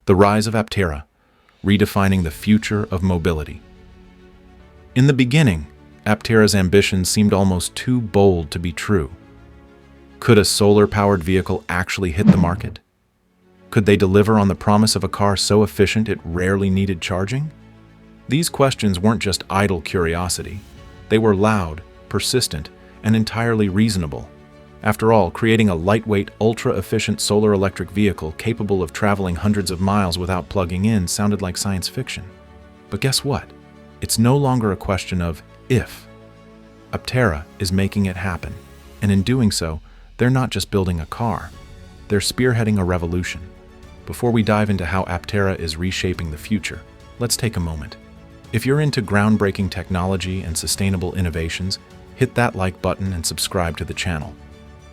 The rise of Aptera, redefining the future of mobility. In the beginning, Aptera's ambitions seemed almost too bold to be true. Could a solar-powered vehicle actually hit the market? Could they deliver on the promise of a car so efficient it rarely needed charging? These questions weren't just idle curiosity. They were loud, persistent, and entirely reasonable. After all, creating a lightweight, ultra-efficient solar-electric vehicle capable of traveling hundreds of miles without plugging in sounded like science fiction. But guess what? It's no longer a question of if. Aptera is making it happen, and in doing so, they're not just building a car, they're spearheading a revolution. Before we dive into how Aptera is reshaping the future, let's take a moment. If you're into groundbreaking technology and sustainable innovations, hit that like button and subscribe to the channel.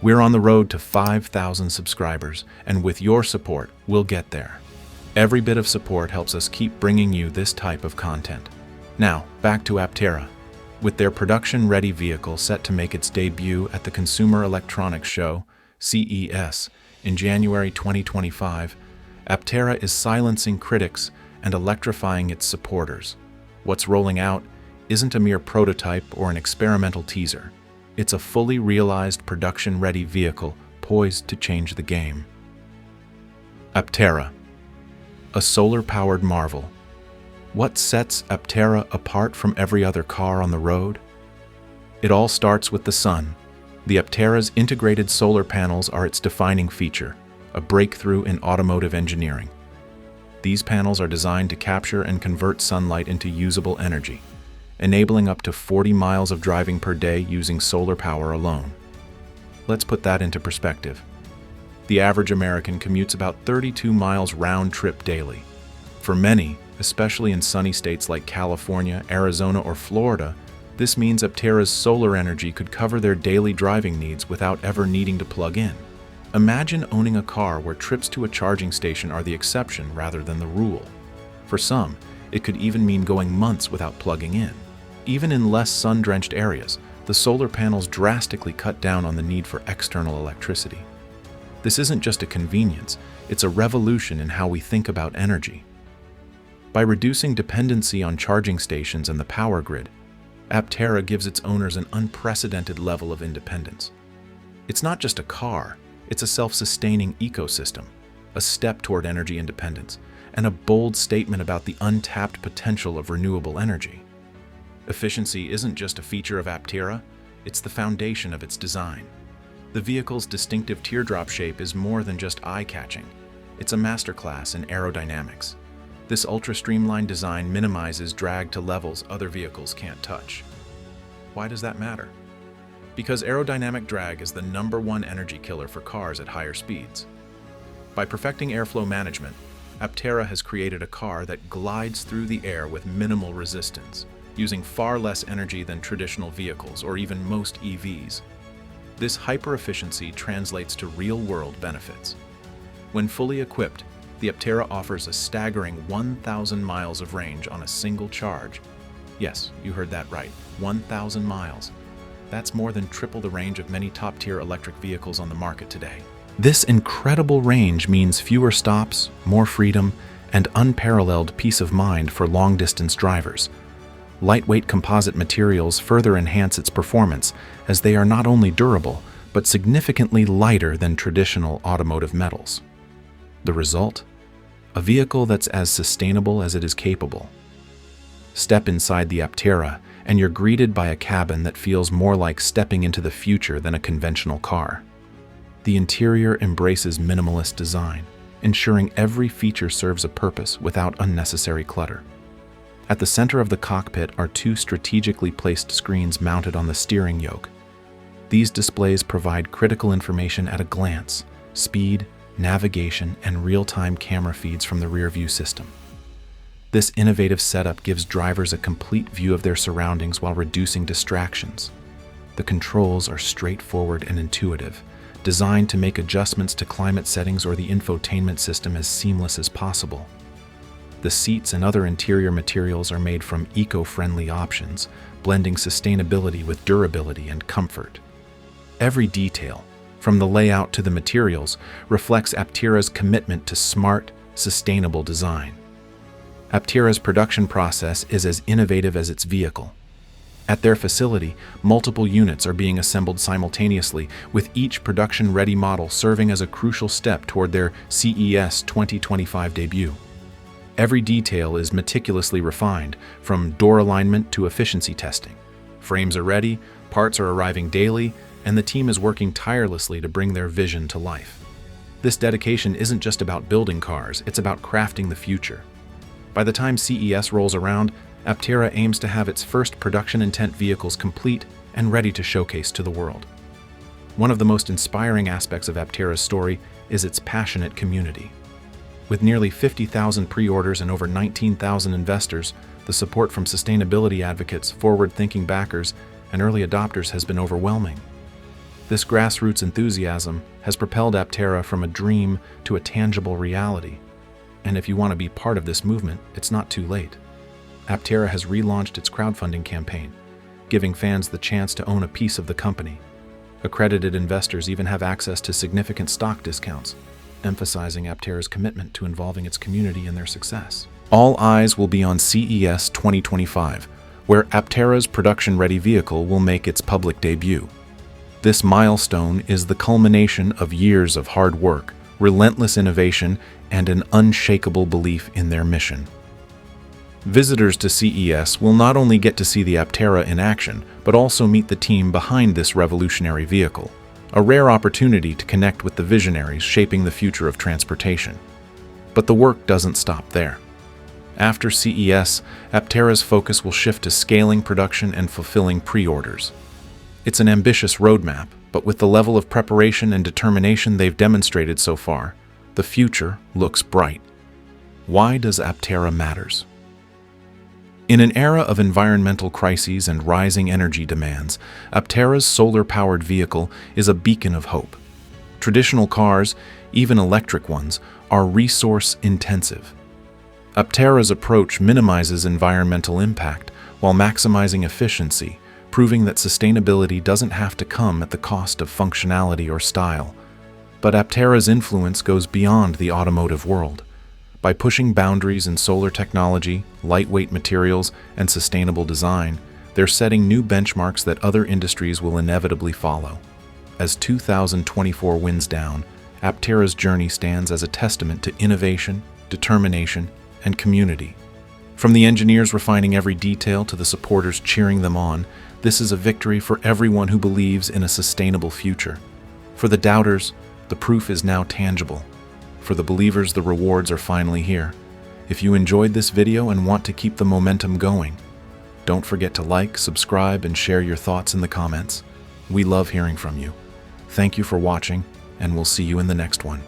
We're on the road to 5,000 subscribers, and with your support, we'll get there. Every bit of support helps us keep bringing you this type of content. Now, back to Aptera. With their production-ready vehicle set to make its debut at the Consumer Electronics Show, CES, in January 2025, Aptera is silencing critics and electrifying its supporters. What's rolling out isn't a mere prototype or an experimental teaser. It's a fully realized production-ready vehicle poised to change the game. Aptera, a solar-powered marvel. What sets Aptera apart from every other car on the road? It all starts with the sun. The Aptera's integrated solar panels are its defining feature, a breakthrough in automotive engineering. These panels are designed to capture and convert sunlight into usable energy, enabling up to 40 miles of driving per day using solar power alone. Let's put that into perspective. The average American commutes about 32 miles round trip daily. For many, especially in sunny states like California, Arizona, or Florida, this means Aptera's solar energy could cover their daily driving needs without ever needing to plug in. Imagine owning a car where trips to a charging station are the exception rather than the rule. For some, it could even mean going months without plugging in. Even in less sun-drenched areas, the solar panels drastically cut down on the need for external electricity. This isn't just a convenience, it's a revolution in how we think about energy. By reducing dependency on charging stations and the power grid, Aptera gives its owners an unprecedented level of independence. It's not just a car, it's a self-sustaining ecosystem, a step toward energy independence, and a bold statement about the untapped potential of renewable energy. Efficiency isn't just a feature of Aptera, it's the foundation of its design. The vehicle's distinctive teardrop shape is more than just eye-catching. It's a masterclass in aerodynamics. This ultra-streamlined design minimizes drag to levels other vehicles can't touch. Why does that matter? Because aerodynamic drag is the #1 energy killer for cars at higher speeds. By perfecting airflow management, Aptera has created a car that glides through the air with minimal resistance, using far less energy than traditional vehicles or even most EVs. This hyper-efficiency translates to real-world benefits. When fully equipped, the Aptera offers a staggering 1,000 miles of range on a single charge. Yes, you heard that right, 1,000 miles. That's more than triple the range of many top-tier electric vehicles on the market today. This incredible range means fewer stops, more freedom, and unparalleled peace of mind for long-distance drivers. Lightweight composite materials further enhance its performance, as they are not only durable, but significantly lighter than traditional automotive metals. The result? A vehicle that's as sustainable as it is capable. Step inside the Aptera, and you're greeted by a cabin that feels more like stepping into the future than a conventional car. The interior embraces minimalist design, ensuring every feature serves a purpose without unnecessary clutter. At the center of the cockpit are 2 strategically placed screens mounted on the steering yoke. These displays provide critical information at a glance: speed, navigation, and real-time camera feeds from the rear-view system. This innovative setup gives drivers a complete view of their surroundings while reducing distractions. The controls are straightforward and intuitive, designed to make adjustments to climate settings or the infotainment system as seamless as possible. The seats and other interior materials are made from eco-friendly options, blending sustainability with durability and comfort. Every detail, from the layout to the materials, reflects Aptera's commitment to smart, sustainable design. Aptera's production process is as innovative as its vehicle. At their facility, multiple units are being assembled simultaneously, with each production-ready model serving as a crucial step toward their CES 2025 debut. Every detail is meticulously refined, from door alignment to efficiency testing. Frames are ready, parts are arriving daily, and the team is working tirelessly to bring their vision to life. This dedication isn't just about building cars, it's about crafting the future. By the time CES rolls around, Aptera aims to have its first production-intent vehicles complete and ready to showcase to the world. One of the most inspiring aspects of Aptera's story is its passionate community. With nearly 50,000 pre-orders and over 19,000 investors, the support from sustainability advocates, forward-thinking backers, and early adopters has been overwhelming. This grassroots enthusiasm has propelled Aptera from a dream to a tangible reality. And if you want to be part of this movement, it's not too late. Aptera has relaunched its crowdfunding campaign, giving fans the chance to own a piece of the company. Accredited investors even have access to significant stock discounts, emphasizing Aptera's commitment to involving its community in their success. All eyes will be on CES 2025, where Aptera's production-ready vehicle will make its public debut. This milestone is the culmination of years of hard work, relentless innovation, and an unshakable belief in their mission. Visitors to CES will not only get to see the Aptera in action, but also meet the team behind this revolutionary vehicle, a rare opportunity to connect with the visionaries shaping the future of transportation. But the work doesn't stop there. After CES, Aptera's focus will shift to scaling production and fulfilling pre-orders. It's an ambitious roadmap, but with the level of preparation and determination they've demonstrated so far, the future looks bright. Why does Aptera matters? In an era of environmental crises and rising energy demands, Aptera's solar-powered vehicle is a beacon of hope. Traditional cars, even electric ones, are resource-intensive. Aptera's approach minimizes environmental impact while maximizing efficiency, proving that sustainability doesn't have to come at the cost of functionality or style. But Aptera's influence goes beyond the automotive world. By pushing boundaries in solar technology, lightweight materials, and sustainable design, they're setting new benchmarks that other industries will inevitably follow. As 2024 winds down, Aptera's journey stands as a testament to innovation, determination, and community. From the engineers refining every detail to the supporters cheering them on, this is a victory for everyone who believes in a sustainable future. For the doubters, the proof is now tangible. For the believers, the rewards are finally here. If you enjoyed this video and want to keep the momentum going, don't forget to like, subscribe, and share your thoughts in the comments. We love hearing from you. Thank you for watching, and we'll see you in the next one.